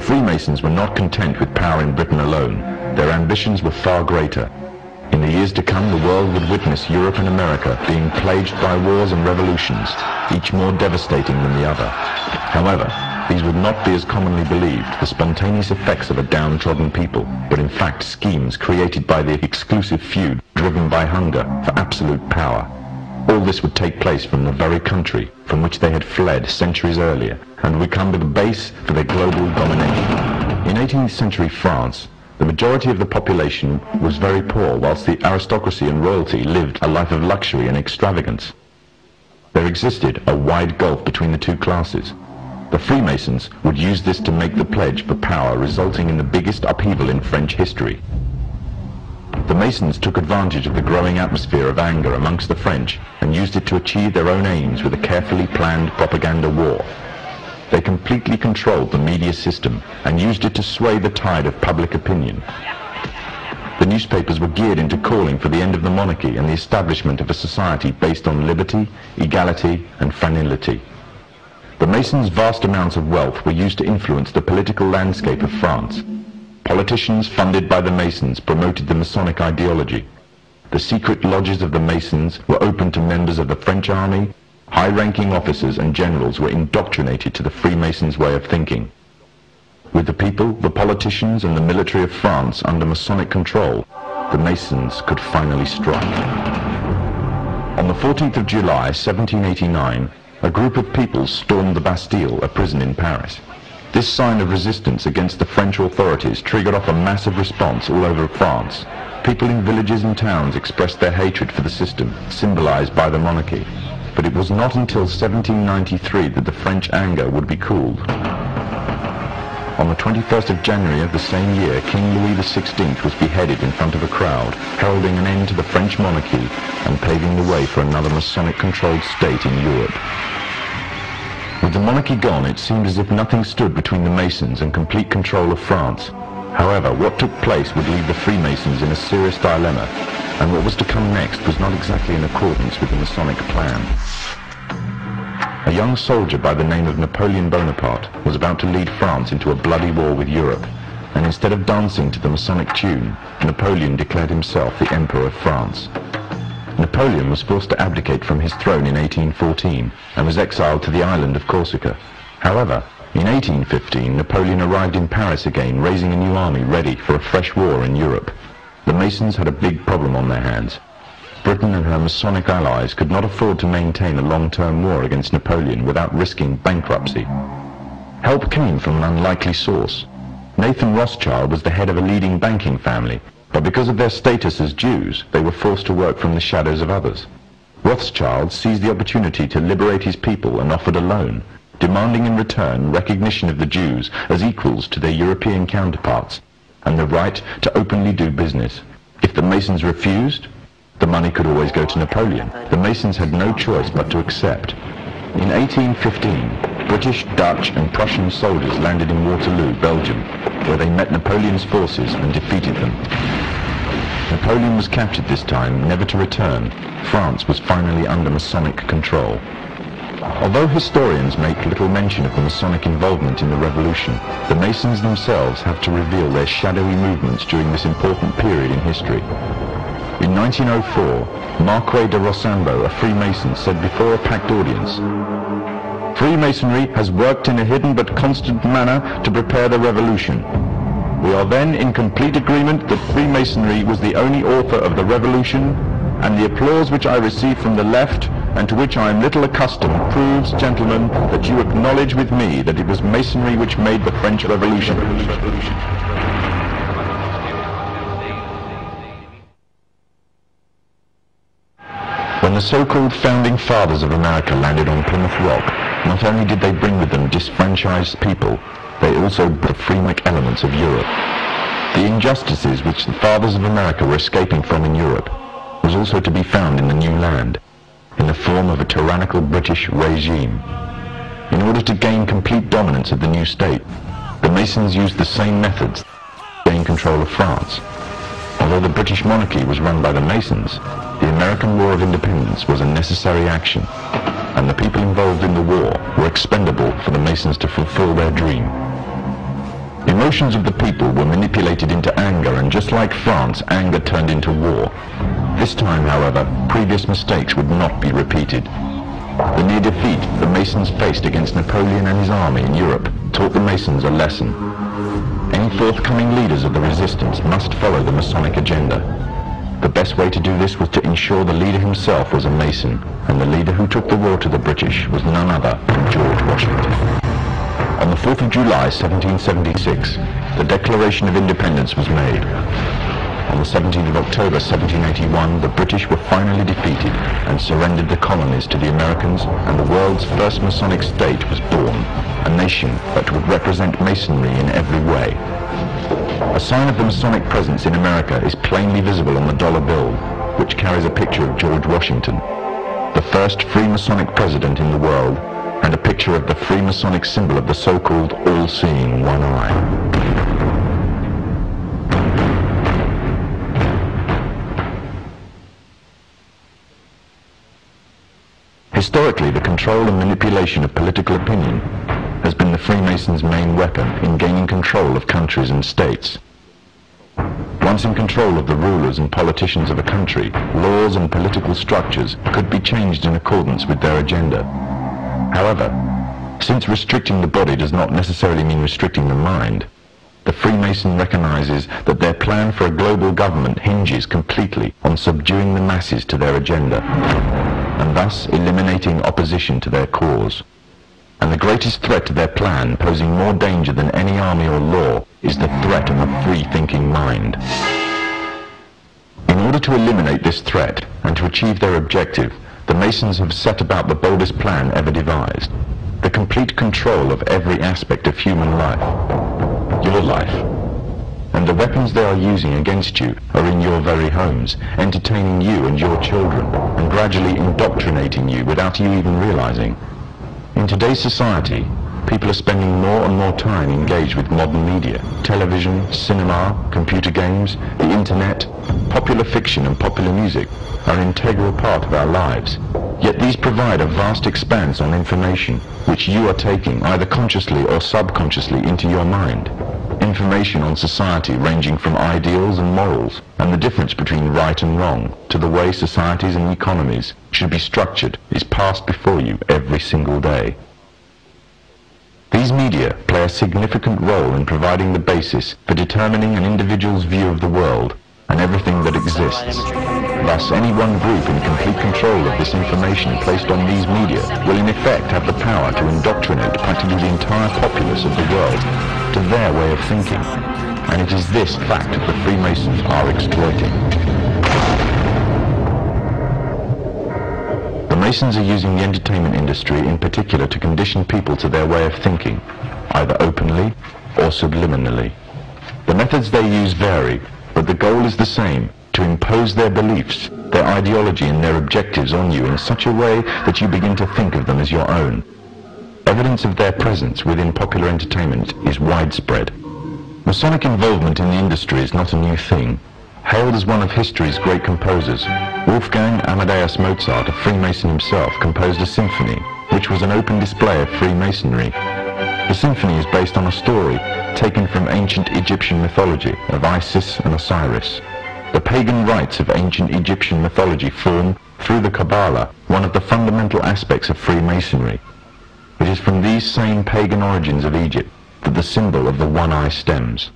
Freemasons were not content with power in Britain alone. Their ambitions were far greater. In the years to come, the world would witness Europe and America being plagued by wars and revolutions, each more devastating than the other. However, these would not be as commonly believed the spontaneous effects of a downtrodden people, but in fact schemes created by the exclusive few driven by hunger for absolute power. All this would take place from the very country from which they had fled centuries earlier, and would become the base for their global domination. In 18th century France, the majority of the population was very poor, whilst the aristocracy and royalty lived a life of luxury and extravagance. There existed a wide gulf between the two classes. The Freemasons would use this to make the pledge for power, resulting in the biggest upheaval in French history. The Masons took advantage of the growing atmosphere of anger amongst the French and used it to achieve their own aims with a carefully planned propaganda war. They completely controlled the media system and used it to sway the tide of public opinion. The newspapers were geared into calling for the end of the monarchy and the establishment of a society based on liberty, equality, and fraternity. The Masons' vast amounts of wealth were used to influence the political landscape of France. Politicians funded by the Masons promoted the Masonic ideology. The secret lodges of the Masons were open to members of the French army. High-ranking officers and generals were indoctrinated to the Freemasons' way of thinking. With the people, the politicians, and the military of France under Masonic control, the Masons could finally strike. On the 14th of July, 1789, a group of people stormed the Bastille, a prison in Paris. This sign of resistance against the French authorities triggered off a massive response all over France. People in villages and towns expressed their hatred for the system, symbolized by the monarchy. But it was not until 1793 that the French anger would be cooled. On the 21st of January of the same year, King Louis XVI was beheaded in front of a crowd, heralding an end to the French monarchy and paving the way for another Masonic-controlled state in Europe. With the monarchy gone, it seemed as if nothing stood between the Masons and complete control of France. However, what took place would leave the Freemasons in a serious dilemma, and what was to come next was not exactly in accordance with the Masonic plan. A young soldier by the name of Napoleon Bonaparte was about to lead France into a bloody war with Europe, and instead of dancing to the Masonic tune, Napoleon declared himself the Emperor of France. Napoleon was forced to abdicate from his throne in 1814 and was exiled to the island of Corsica. However, in 1815, Napoleon arrived in Paris again, raising a new army ready for a fresh war in Europe. The Masons had a big problem on their hands. Britain and her Masonic allies could not afford to maintain a long-term war against Napoleon without risking bankruptcy. Help came from an unlikely source. Nathan Rothschild was the head of a leading banking family, but because of their status as Jews, they were forced to work from the shadows of others. Rothschild seized the opportunity to liberate his people and offered a loan, demanding in return recognition of the Jews as equals to their European counterparts, and the right to openly do business. If the Masons refused, the money could always go to Napoleon. The Masons had no choice but to accept. In 1815, British, Dutch and Prussian soldiers landed in Waterloo, Belgium, where they met Napoleon's forces and defeated them. Napoleon was captured this time, never to return. France was finally under Masonic control. Although historians make little mention of the Masonic involvement in the revolution, the Masons themselves have to reveal their shadowy movements during this important period in history. In 1904, Marquis de Rochambeau, a Freemason, said before a packed audience, "Freemasonry has worked in a hidden but constant manner to prepare the revolution. We are then in complete agreement that Freemasonry was the only author of the revolution, and the applause which I receive from the left, and to which I am little accustomed, proves, gentlemen, that you acknowledge with me that it was Masonry which made the French Revolution." When the so-called founding fathers of America landed on Plymouth Rock, not only did they bring with them disfranchised people, they also brought the freemic elements of Europe. The injustices which the fathers of America were escaping from in Europe was also to be found in the new land, in the form of a tyrannical British regime. In order to gain complete dominance of the new state, the Masons used the same methods to gain control of France. Although the British monarchy was run by the Masons, the American War of Independence was a necessary action, and the people involved in the war were expendable for the Masons to fulfill their dream. Emotions of the people were manipulated into anger, and just like France, anger turned into war. This time, however, previous mistakes would not be repeated. The near defeat the Masons faced against Napoleon and his army in Europe taught the Masons a lesson. Any forthcoming leaders of the resistance must follow the Masonic agenda. The best way to do this was to ensure the leader himself was a Mason, and the leader who took the war to the British was none other than George Washington. On the 4th of July 1776, the Declaration of Independence was made. On the 17th of October 1781, the British were finally defeated and surrendered the colonies to the Americans, and the world's first Masonic state was born, a nation that would represent Masonry in every way. A sign of the Masonic presence in America is plainly visible on the dollar bill, which carries a picture of George Washington, the first Freemasonic president in the world, and a picture of the Freemasonic symbol of the so-called all-seeing one eye. Historically, the control and manipulation of political opinion has been the Freemasons' main weapon in gaining control of countries and states. Once in control of the rulers and politicians of a country, laws and political structures could be changed in accordance with their agenda. However, since restricting the body does not necessarily mean restricting the mind, the Freemason recognizes that their plan for a global government hinges completely on subduing the masses to their agenda, and thus eliminating opposition to their cause. And the greatest threat to their plan, posing more danger than any army or law, is the threat of a free-thinking mind. In order to eliminate this threat and to achieve their objective, the Masons have set about the boldest plan ever devised: the complete control of every aspect of human life, your life. And the weapons they are using against you are in your very homes, entertaining you and your children, and gradually indoctrinating you without you even realizing. In today's society, people are spending more and more time engaged with modern media. Television, cinema, computer games, the internet, popular fiction and popular music are an integral part of our lives. Yet these provide a vast expanse on information, which you are taking, either consciously or subconsciously, into your mind. Information on society ranging from ideals and morals, and the difference between right and wrong, to the way societies and economies should be structured, is passed before you every single day. These media play a significant role in providing the basis for determining an individual's view of the world and everything that exists. Thus, any one group in complete control of this information placed on these media will in effect have the power to indoctrinate practically the entire populace of the world to their way of thinking. And it is this fact that the Freemasons are exploiting. The Masons are using the entertainment industry in particular to condition people to their way of thinking, either openly or subliminally. The methods they use vary, but the goal is the same: to impose their beliefs, their ideology and their objectives on you in such a way that you begin to think of them as your own. Evidence of their presence within popular entertainment is widespread. Masonic involvement in the industry is not a new thing. Hailed as one of history's great composers, Wolfgang Amadeus Mozart, a Freemason himself, composed a symphony, which was an open display of Freemasonry. The symphony is based on a story taken from ancient Egyptian mythology of Isis and Osiris. The pagan rites of ancient Egyptian mythology form, through the Kabbalah, one of the fundamental aspects of Freemasonry. It is from these same pagan origins of Egypt that the symbol of the one eye stems.